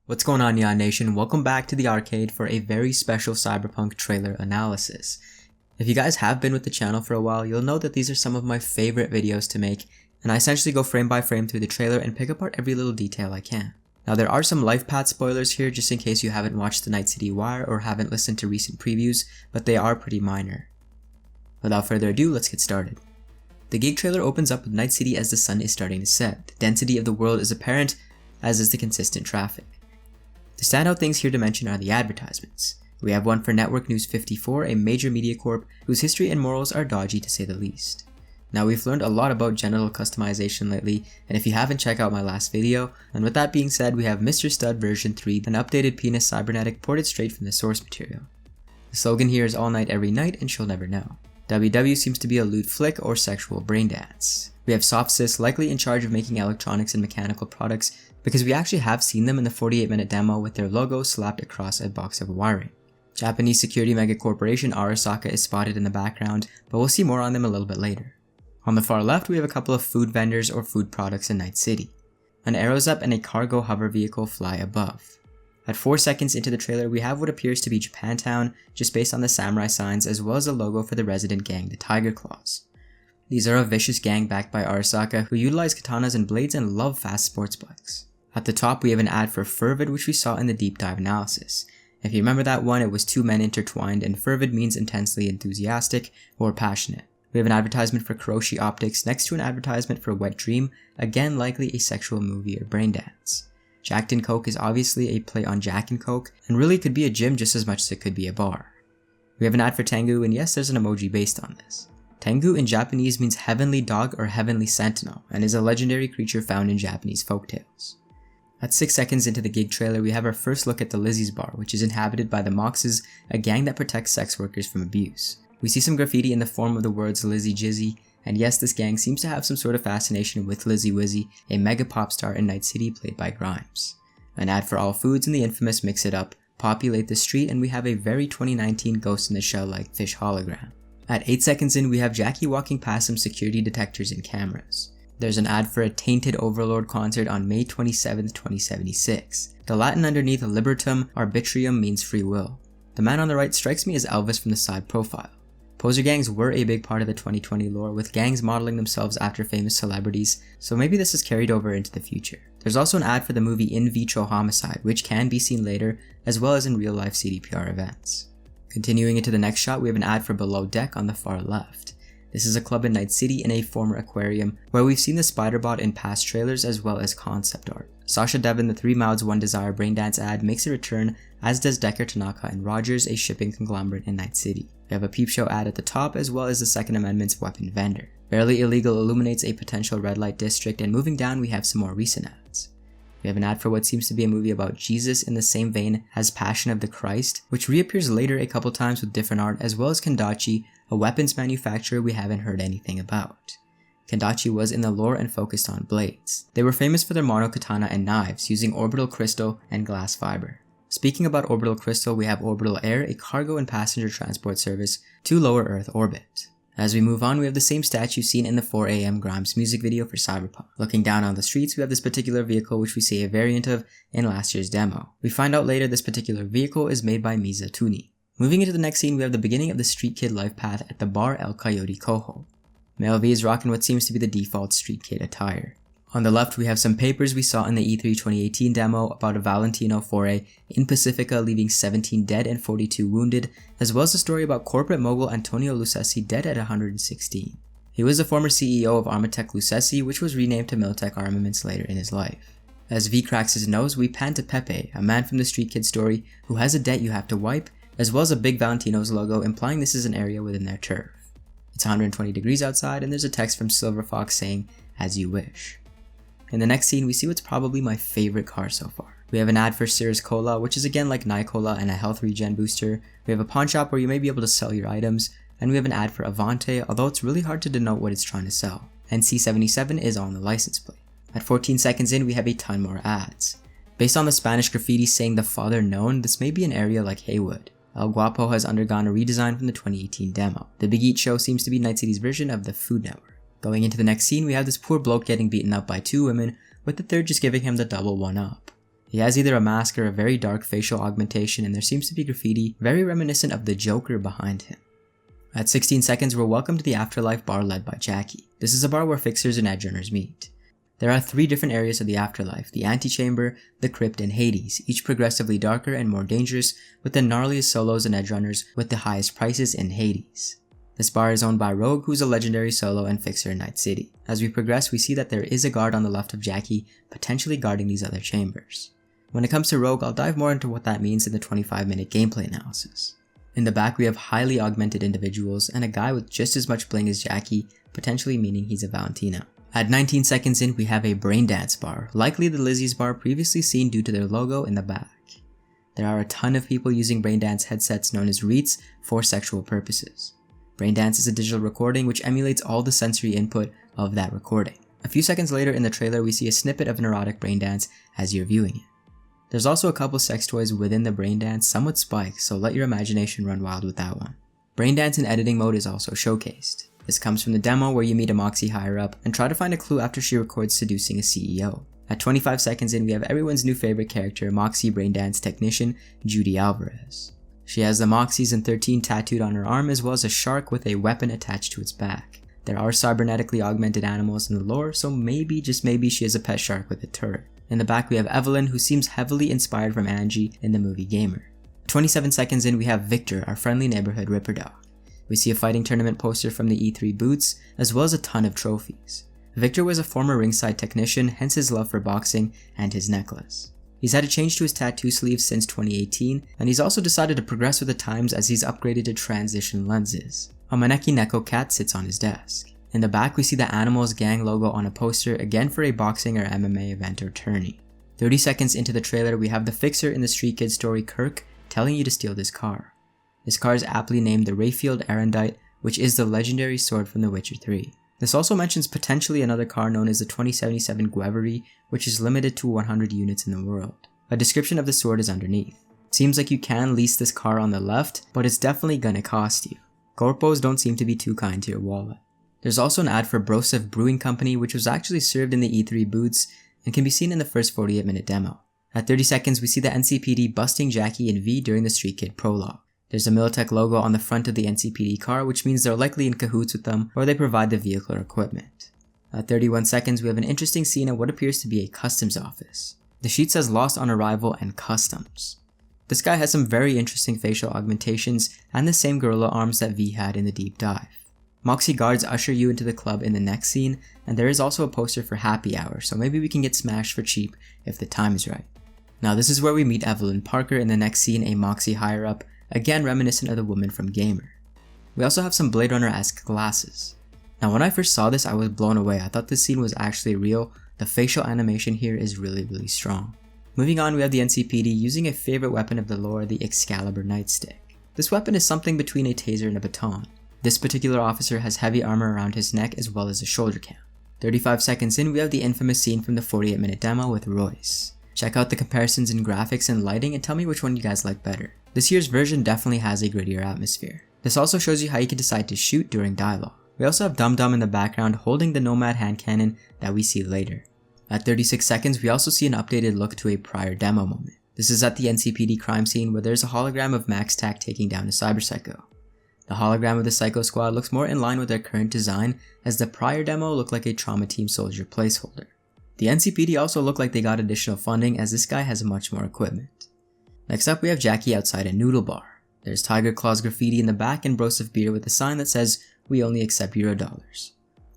What's going on, Yan Nation? Welcome back to the arcade for a very special Cyberpunk trailer analysis. If you guys have been with the channel for a while, you'll know that these are some of my favorite videos to make, and I essentially go frame by frame through the trailer and pick apart every little detail I can. Now there are some lifepath spoilers here just in case you haven't watched the Night City Wire or haven't listened to recent previews, but they are pretty minor. Without further ado, let's get started. The gig trailer opens up with Night City as the sun is starting to set. The density of the world is apparent, as is the consistent traffic. The standout things here to mention are the advertisements. We have one for Network News 54, a major media corp whose history and morals are dodgy to say the least. Now we've learned a lot about genital customization lately, and if you haven't, check out my last video. And with that being said, we have Mr. Stud version 3, an updated penis cybernetic ported straight from the source material. The slogan here is all night every night and she'll never know. WW seems to be a lewd flick or sexual braindance. We have Soft Sis likely in charge of making electronics and mechanical products because we actually have seen them in the 48-minute demo with their logo slapped across a box of wiring. Japanese security megacorporation Arasaka is spotted in the background, but we'll see more on them a little bit later. On the far left, we have a couple of food vendors or food products in Night City. An arrow's up and a cargo hover vehicle fly above. At 4 seconds into the trailer, we have what appears to be Japantown, just based on the samurai signs as well as the logo for the resident gang, the Tiger Claws. These are a vicious gang backed by Arasaka who utilize katanas and blades and love fast sports bikes. At the top, we have an ad for Fervid, which we saw in the deep dive analysis. If you remember that one, it was two men intertwined, and Fervid means intensely enthusiastic or passionate. We have an advertisement for Kuroshi Optics next to an advertisement for Wet Dream, again likely a sexual movie or braindance. Jacked and Coke is obviously a play on Jack and Coke, and really could be a gym just as much as it could be a bar. We have an ad for Tengu, and yes, there's an emoji based on this. Tengu in Japanese means heavenly dog or heavenly sentinel, and is a legendary creature found in Japanese folktales. At 6 seconds into the gig trailer, we have our first look at the Lizzy's bar, which is inhabited by the Moxes, a gang that protects sex workers from abuse. We see some graffiti in the form of the words Lizzy Jizzy, and yes, this gang seems to have some sort of fascination with Lizzy Wizzy, a mega pop star in Night City played by Grimes. An ad for All Foods and the infamous Mix It Up populate the street, and we have a very 2019 Ghost in the Shell-like fish hologram. At 8 seconds in, we have Jackie walking past some security detectors and cameras. There's an ad for a Tainted Overlord concert on May 27, 2076. The Latin underneath Libertum Arbitrium means free will. The man on the right strikes me as Elvis from the side profile. Poser gangs were a big part of the 2020 lore, with gangs modeling themselves after famous celebrities, so maybe this is carried over into the future. There's also an ad for the movie In Vitro Homicide, which can be seen later, as well as in real-life CDPR events. Continuing into the next shot, we have an ad for Below Deck on the far left. This is a club in Night City in a former aquarium, where we've seen the Spider-Bot in past trailers as well as concept art. Sasha Devon, the 3 Mouths 1 Desire braindance ad, makes a return, as does Decker Tanaka and Rogers, a shipping conglomerate in Night City. We have a peep show ad at the top as well as the Second Amendment's weapon vendor. Barely Illegal illuminates a potential red light district, and moving down we have some more recent ads. We have an ad for what seems to be a movie about Jesus in the same vein as Passion of the Christ, which reappears later a couple times with different art, as well as Kendachi, a weapons manufacturer we haven't heard anything about. Kendachi was in the lore and focused on blades. They were famous for their mono katana and knives, using orbital crystal and glass fiber. Speaking about orbital crystal, we have Orbital Air, a cargo and passenger transport service to lower Earth orbit. As we move on, we have the same statue seen in the 4 AM Grimes music video for Cyberpunk. Looking down on the streets, we have this particular vehicle which we see a variant of in last year's demo. We find out later this particular vehicle is made by Misa Tuni. Moving into the next scene, we have the beginning of the street kid life path at the bar El Coyote Coho. Mel V is rocking what seems to be the default street kid attire. On the left, we have some papers we saw in the E3 2018 demo about a Valentino foray in Pacifica leaving 17 dead and 42 wounded, as well as a story about corporate mogul Antonio Lucchesi dead at 116. He was the former CEO of Armatech Lucchesi, which was renamed to Miltech Armaments later in his life. As V cracks his nose, we pan to Pepe, a man from the street kid story who has a debt you have to wipe, as well as a big Valentino's logo implying this is an area within their turf. It's 120 degrees outside, and there's a text from Silver Fox saying, "As you wish." In the next scene, we see what's probably my favorite car so far. We have an ad for Cirrus Cola, which is again like Nicola and a health regen booster. We have a pawn shop where you may be able to sell your items, and we have an ad for Avante, although it's really hard to denote what it's trying to sell. NC77 is on the license plate. At 14 seconds in, we have a ton more ads. Based on the Spanish graffiti saying the father known, this may be an area like Haywood. El Guapo has undergone a redesign from the 2018 demo. The Big Eat Show seems to be Night City's version of the Food Network. Going into the next scene, we have this poor bloke getting beaten up by 2 women, with the third just giving him the double one-up. He has either a mask or a very dark facial augmentation, and there seems to be graffiti very reminiscent of the Joker behind him. At 16 seconds, we're welcomed to the Afterlife bar led by Jackie. This is a bar where fixers and edgerunners meet. There are 3 different areas of the Afterlife: the Antechamber, the Crypt, and Hades, each progressively darker and more dangerous, with the gnarliest solos and edgerunners with the highest prices in Hades. This bar is owned by Rogue, who's a legendary solo and fixer in Night City. As we progress, we see that there is a guard on the left of Jackie, potentially guarding these other chambers. When it comes to Rogue, I'll dive more into what that means in the 25-minute gameplay analysis. In the back, we have highly augmented individuals and a guy with just as much bling as Jackie, potentially meaning he's a Valentino. At 19 seconds in, we have a braindance bar, likely the Lizzy's bar previously seen due to their logo in the back. There are a ton of people using braindance headsets known as Reets for sexual purposes. Braindance is a digital recording which emulates all the sensory input of that recording. A few seconds later in the trailer, we see a snippet of an erotic braindance as you're viewing it. There's also a couple sex toys within the braindance, some with spikes, so let your imagination run wild with that one. Braindance in editing mode is also showcased. This comes from the demo where you meet a moxie higher up and try to find a clue after she records seducing a CEO. At 25 seconds in, we have everyone's new favorite character, moxie braindance technician, Judy Alvarez. She has the moxies and 13 tattooed on her arm, as well as a shark with a weapon attached to its back. There are cybernetically augmented animals in the lore, so maybe, just maybe, she has a pet shark with a turret. In the back we have Evelyn, who seems heavily inspired from Angie in the movie Gamer. 27 seconds in, we have Victor, our friendly neighborhood Ripper Dog. We see a fighting tournament poster from the E3 booths, as well as a ton of trophies. Victor was a former ringside technician, hence his love for boxing and his necklace. He's had a change to his tattoo sleeves since 2018, and he's also decided to progress with the times as he's upgraded to transition lenses. A Maneki Neko cat sits on his desk. In the back we see the Animals Gang logo on a poster, again for a boxing or MMA event or tourney. 30 seconds into the trailer, we have the fixer in the Street Kid story Kirk telling you to steal this car. This car is aptly named the Rayfield Erendite, which is the legendary sword from The Witcher 3. This also mentions potentially another car known as the 2077 Guevary, which is limited to 100 units in the world. A description of the sword is underneath. It seems like you can lease this car on the left, but it's definitely gonna cost you. Corpos don't seem to be too kind to your wallet. There's also an ad for Broseph Brewing Company, which was actually served in the E3 booths and can be seen in the first 48-minute demo. At 30 seconds, we see the NCPD busting Jackie and V during the Street Kid prologue. There's a Militech logo on the front of the NCPD car, which means they're likely in cahoots with them, or they provide the vehicle or equipment. At 31 seconds, we have an interesting scene at what appears to be a customs office. The sheet says Lost on Arrival and Customs. This guy has some very interesting facial augmentations and the same gorilla arms that V had in the deep dive. Moxie guards usher you into the club in the next scene, and there is also a poster for happy hour, so maybe we can get smashed for cheap if the time is right. Now this is where we meet Evelyn Parker in the next scene, a Moxie higher up, again reminiscent of the woman from Gamer. We also have some Blade Runner-esque glasses. Now when I first saw this, I was blown away. I thought this scene was actually real. The facial animation here is really strong. Moving on, we have the NCPD using a favorite weapon of the lore, the Excalibur Nightstick. This weapon is something between a taser and a baton. This particular officer has heavy armor around his neck as well as a shoulder cam. 35 seconds in, we have the infamous scene from the 48-minute demo with Royce. Check out the comparisons in graphics and lighting and tell me which one you guys like better. This year's version definitely has a grittier atmosphere. This also shows you how you can decide to shoot during dialogue. We also have Dum Dum in the background holding the Nomad hand cannon that we see later. At 36 seconds, we also see an updated look to a prior demo moment. This is at the NCPD crime scene where there's a hologram of Max Tack taking down a cyber psycho. The hologram of the Psycho Squad looks more in line with their current design, as the prior demo looked like a Trauma Team soldier placeholder. The NCPD also looked like they got additional funding, as this guy has much more equipment. Next up, we have Jackie outside a noodle bar. There's Tiger Claws graffiti in the back and Broseph beer with a sign that says, "We only accept Eurodollars."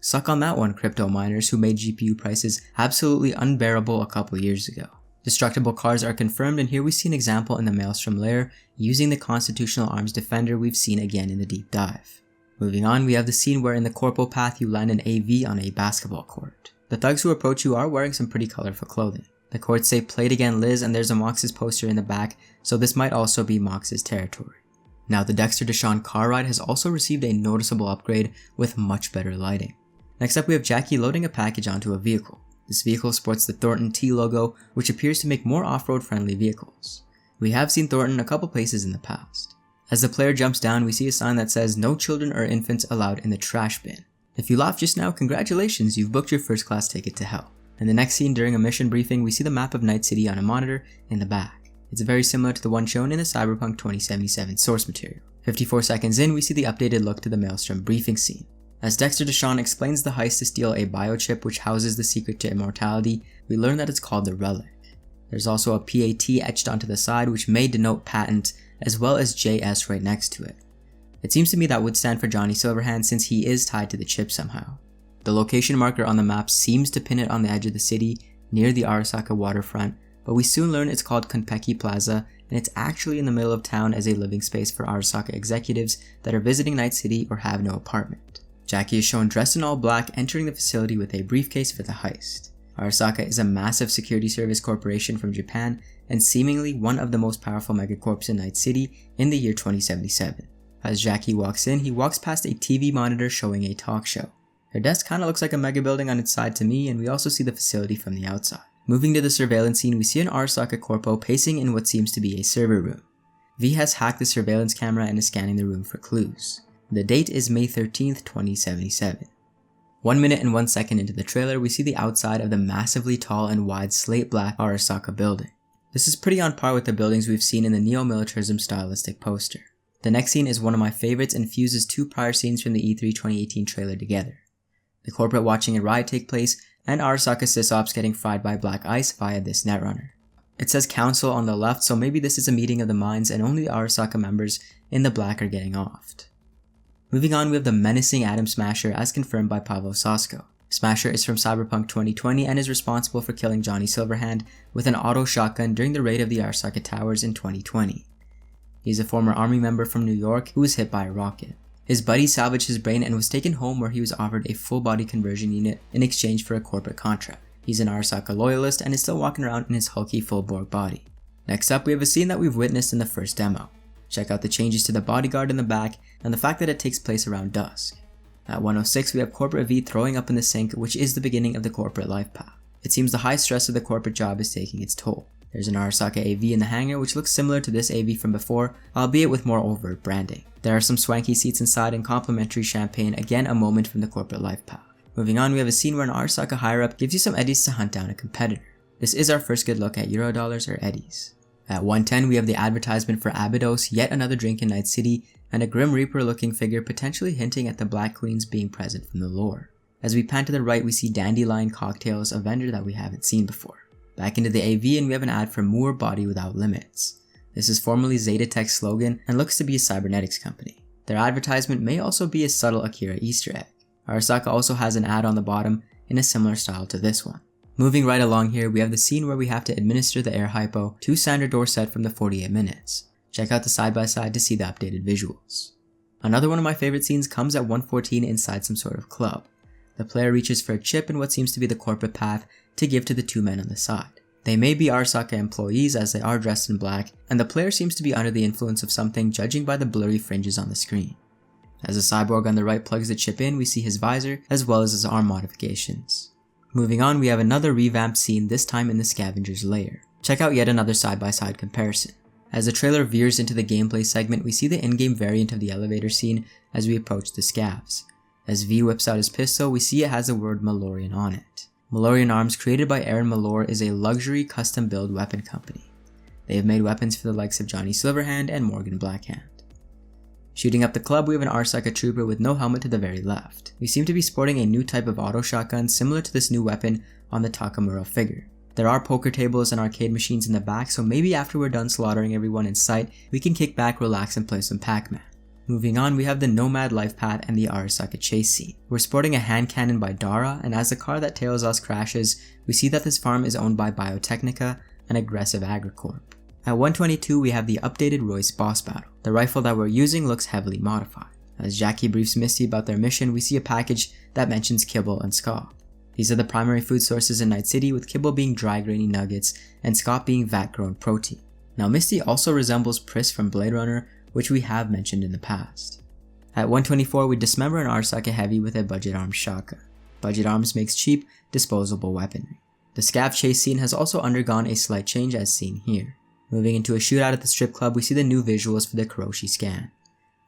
Suck on that one, crypto miners who made GPU prices absolutely unbearable a couple years ago. Destructible Cars are confirmed, and here we see an example in the Maelstrom Lair using the Constitutional Arms Defender we've seen again in the deep dive. Moving on, we have the scene where in the Corporal Path you land an AV on a basketball court. The thugs who approach you are wearing some pretty colorful clothing. The courts say "Play it again, Liz," and there's a Moxes poster in the back, so this might also be Moxes territory. Now the Dexter Deshawn car ride has also received a noticeable upgrade with much better lighting. Next up, we have Jackie loading a package onto a vehicle. This vehicle sports the Thornton T logo, which appears to make more off-road friendly vehicles. We have seen Thornton a couple places in the past. As the player jumps down, we see a sign that says "No children or infants allowed in the trash bin." If you laughed just now, congratulations, you've booked your first class ticket to hell. In the next scene during a mission briefing, we see the map of Night City on a monitor in the back. It's very similar to the one shown in the Cyberpunk 2077 source material. 54 seconds in, we see the updated look to the Maelstrom briefing scene. As Dexter Deshawn explains the heist to steal a biochip which houses the secret to immortality, we learn that it's called the relic. There's also a PAT etched onto the side which may denote patent, as well as JS right next to it. It seems to me that would stand for Johnny Silverhand since he is tied to the chip somehow. The location marker on the map seems to pin it on the edge of the city, near the Arasaka waterfront, but we soon learn it's called Konpeki Plaza, and it's actually in the middle of town as a living space for Arasaka executives that are visiting Night City or have no apartment. Jackie is shown dressed in all black entering the facility with a briefcase for the heist. Arasaka is a massive security service corporation from Japan and seemingly one of the most powerful megacorps in Night City in the year 2077. As Jackie walks in, he walks past a TV monitor showing a talk show. Their desk kinda looks like a mega building on its side to me, and we also see the facility from the outside. Moving to the surveillance scene, we see an Arasaka corpo pacing in what seems to be a server room. V has hacked the surveillance camera and is scanning the room for clues. The date is May 13th, 2077. 1 minute and 1 second into the trailer, we see the outside of the massively tall and wide slate black Arasaka building. This is pretty on par with the buildings we've seen in the neo-militarism stylistic poster. The next scene is one of my favorites and fuses two prior scenes from the E3 2018 trailer together. The corporate watching a riot take place, and Arasaka sysops getting fried by black ice via this netrunner. It says council on the left, so maybe this is a meeting of the minds and only the Arasaka members in the black are getting offed. Moving on, we have the menacing Atom Smasher as confirmed by Pavel Sasko. Smasher is from Cyberpunk 2020 and is responsible for killing Johnny Silverhand with an auto shotgun during the raid of the Arasaka Towers in 2020. He's a former army member from New York who was hit by a rocket. His buddy salvaged his brain and was taken home where he was offered a full body conversion unit in exchange for a corporate contract. He's an Arasaka loyalist and is still walking around in his hulky full Borg body. Next up, we have a scene that we've witnessed in the first demo. Check out the changes to the bodyguard in the back and the fact that it takes place around dusk. At 1:06, we have Corporate V throwing up in the sink, which is the beginning of the corporate life path. It seems the high stress of the corporate job is taking its toll. There's an Arasaka AV in the hangar which looks similar to this AV from before, albeit with more overt branding. There are some swanky seats inside and complimentary champagne, again a moment from the corporate life path. Moving on, we have a scene where an Arasaka higher-up gives you some eddies to hunt down a competitor. This is our first good look at Eurodollars or eddies. At 1:10, we have the advertisement for Abydos, yet another drink in Night City, and a Grim Reaper looking figure potentially hinting at the Black Queens being present from the lore. As we pan to the right, we see Dandelion Cocktails, a vendor that we haven't seen before. Back into the AV and we have an ad for Moore Body Without Limits. This is formerly Zeta Tech's slogan and looks to be a cybernetics company. Their advertisement may also be a subtle Akira Easter egg. Arasaka also has an ad on the bottom in a similar style to this one. Moving right along here, we have the scene where we have to administer the air hypo to Sandra Dorset from the 48 minutes. Check out the side-by-side to see the updated visuals. Another one of my favorite scenes comes at 1:14 inside some sort of club. The player reaches for a chip in what seems to be the corporate path to give to the two men on the side. They may be Arasaka employees as they are dressed in black, and the player seems to be under the influence of something judging by the blurry fringes on the screen. As the cyborg on the right plugs the chip in, we see his visor as well as his arm modifications. Moving on, we have another revamped scene, this time in the Scavengers Lair. Check out yet another side-by-side comparison. As the trailer veers into the gameplay segment, we see the in-game variant of the elevator scene as we approach the scavs. As V whips out his pistol, we see it has the word Malorian on it. Malorian Arms, created by Aaron Malor, is a luxury custom-build weapon company. They have made weapons for the likes of Johnny Silverhand and Morgan Blackhand. Shooting up the club, we have an Arasaka trooper with no helmet to the very left. We seem to be sporting a new type of auto shotgun similar to this new weapon on the Takamura figure. There are poker tables and arcade machines in the back, so maybe after we're done slaughtering everyone in sight, we can kick back, relax, and play some Pac-Man. Moving on, we have the Nomad life path and the Arasaka chase scene. We're sporting a hand cannon by Dara, and as the car that tails us crashes, we see that this farm is owned by Biotechnica, an aggressive agricorp. At 1:22, we have the updated Royce boss battle. The rifle that we're using looks heavily modified. As Jackie briefs Misty about their mission, we see a package that mentions kibble and ska. These are the primary food sources in Night City, with kibble being dry grainy nuggets and ska being vat-grown protein. Now Misty also resembles Pris from Blade Runner, which we have mentioned in the past. At 1:24, we dismember an Arasaka heavy with a budget arms shotgun. Budget arms makes cheap, disposable weaponry. The scav chase scene has also undergone a slight change as seen here. Moving into a shootout at the strip club, we see the new visuals for the Kuroshi scan.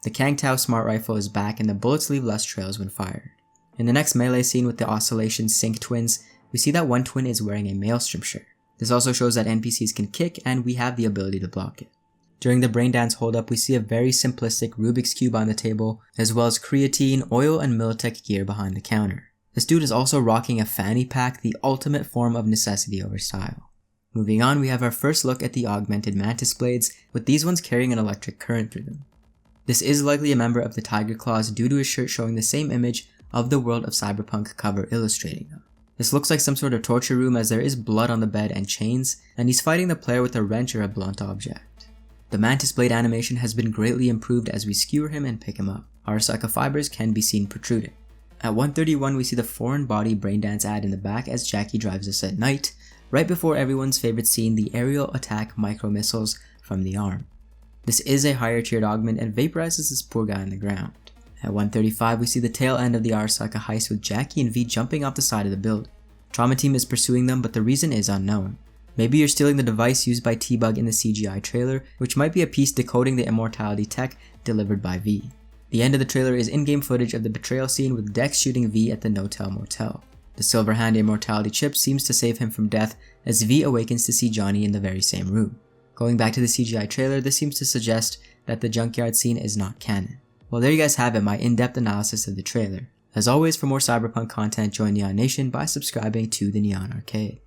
The Kang Tao smart rifle is back and the bullets leave less trails when fired. In the next melee scene with the Oscillation Sync twins, we we see that one twin is wearing a Maelstrom shirt. This also shows that NPCs can kick and we have the ability to block it. During the braindance holdup, we see a very simplistic Rubik's Cube on the table, as well as creatine, oil, and Militech gear behind the counter. This dude is also rocking a fanny pack, the ultimate form of necessity over style. Moving on, we have our first look at the augmented mantis blades, with these ones carrying an electric current through them. This is likely a member of the Tiger Claws due to his shirt showing the same image of the World of Cyberpunk cover illustrating them. This looks like some sort of torture room as there is blood on the bed and chains, and he's fighting the player with a wrench or a blunt object. The mantis blade animation has been greatly improved as we skewer him and pick him up. Arasaka fibers can be seen protruding. At 131 we see the foreign body braindance ad in the back as Jackie drives us at night, right before everyone's favorite scene, the aerial attack micro missiles from the arm. This is a higher tiered augment and vaporizes this poor guy on the ground. At 135 we see the tail end of the Arasaka heist with Jackie and V jumping off the side of the building. Trauma Team is pursuing them, but the reason is unknown. Maybe you're stealing the device used by T-Bug in the CGI trailer, which might be a piece decoding the immortality tech delivered by V. The end of the trailer is in-game footage of the betrayal scene with Dex shooting V at the No-Tell Motel. The silverhand immortality chip seems to save him from death as V awakens to see Johnny in the very same room. Going back to the CGI trailer, this seems to suggest that the junkyard scene is not canon. Well, there you guys have it, my in-depth analysis of the trailer. As always, for more Cyberpunk content, join Neon Nation by subscribing to the Neon Arcade.